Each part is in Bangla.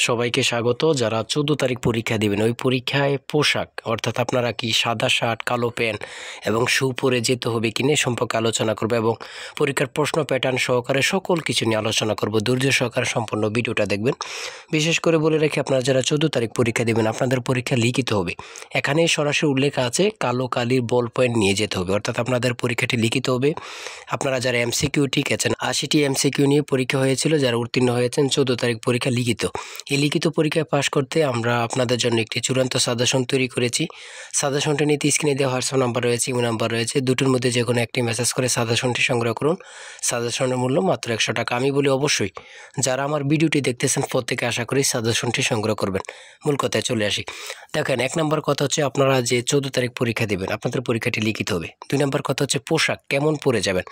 সবাইকে স্বাগত। যারা 14 তারিখ পরীক্ষা দিবেন, ওই পরীক্ষায় পোশাক অর্থাৎ আপনারা কি সাদা শার্ট, কালো প্যান্ট এবং শু পরে যেতে হবে কিনা এ সম্পর্কে আলোচনা করব এবং পরীক্ষার প্রশ্ন প্যাটার্ন সহকারে সকল কিছু নিয়ে আলোচনা করব। ধৈর্য সহকারে সম্পূর্ণ ভিডিওটা দেখবেন। বিশেষ করে বলে রাখি, আপনারা যারা 14 তারিখ পরীক্ষা দেবেন, আপনাদের পরীক্ষা লিখিত হবে। এখানে সরাসরি উল্লেখ আছে কালো কালির বল পয়েন্ট নিয়ে যেতে হবে, অর্থাৎ আপনাদের পরীক্ষাটি লিখিত হবে। আপনারা যারা এমসিকিউ টিকেছেন, 80টি এমসিকিউ নিয়ে পরীক্ষা হয়েছিল, যারা উত্তীর্ণ হয়েছেন 14 তারিখ পরীক্ষা লিখিত। এই লিখিত পরীক্ষায় পাশ করতে আমরা আপনাদের জন্য একটি চূড়ান্ত সাজেশন তৈরি করেছি। সাজেশনটি নিতে স্ক্রিনে দেওয়া হোয়াটসঅ্যাপ নাম্বার রয়েছে, ইমেল নাম্বার রয়েছে, দুটোর মধ্যে যে কোনো একটি মেসেজ করে সাজেশনটি সংগ্রহ করুন। সাজেশনের মূল্য মাত্র 100 টাকা। আমি বলি অবশ্যই যারা আমার ভিডিওটি দেখতেছেন প্রত্যেকে আশা করি সাজেশনটি সংগ্রহ করবেন। মূল কথায় চলে আসি। দেখেন, 1 নম্বর কথা হচ্ছে আপনারা যে 14 তারিখ পরীক্ষা দেবেন, আপনাদের পরীক্ষাটি লিখিত হবে। 2 নম্বর কথা হচ্ছে পোশাক কেমন পরে যাবেন,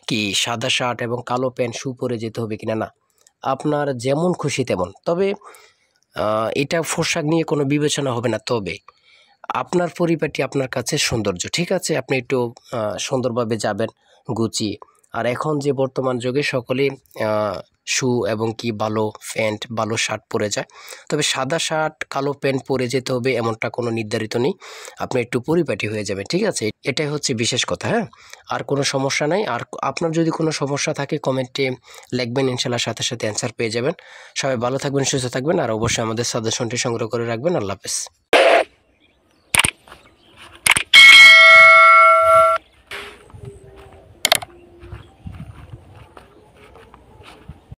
কি সাদা শার্ট এবং কালো প্যান্ট শু পরে যেতে হবে কিনা, না আপনার যেমন খুশি তেমন। তবে এটা পোশাক নিয়ে কোনো বিবেচনা হবে না, তবে আপনার পরিপাটি আপনার কাছে সৌন্দর্য, ঠিক আছে? আপনি একটু সুন্দরভাবে যাবেন গুছিয়ে। আর এখন যে বর্তমান যুগে সকলেই শু এবং কি ভালো প্যান্ট, ভালো শার্ট পরে যায়। তবে সাদা শার্ট, কালো প্যান্ট পরে যেতে হবে এমনটা কোনো নির্ধারিত নেই। আপনি একটু পরিপাটি হয়ে যাবেন, ঠিক আছে? এটাই হচ্ছে বিশেষ কথা, হ্যাঁ? আর কোনো সমস্যা নাই। আর আপনার যদি কোনো সমস্যা থাকে কমেন্টে লিখবেন, ইনশাআল্লাহ সাথে সাথে অ্যান্সার পেয়ে যাবেন। সবাই ভালো থাকবেন, সুস্থ থাকবেন, আর অবশ্যই আমাদের সাজেশনটি সংগ্রহ করে রাখবেন। আল্লাহ হাফেজ।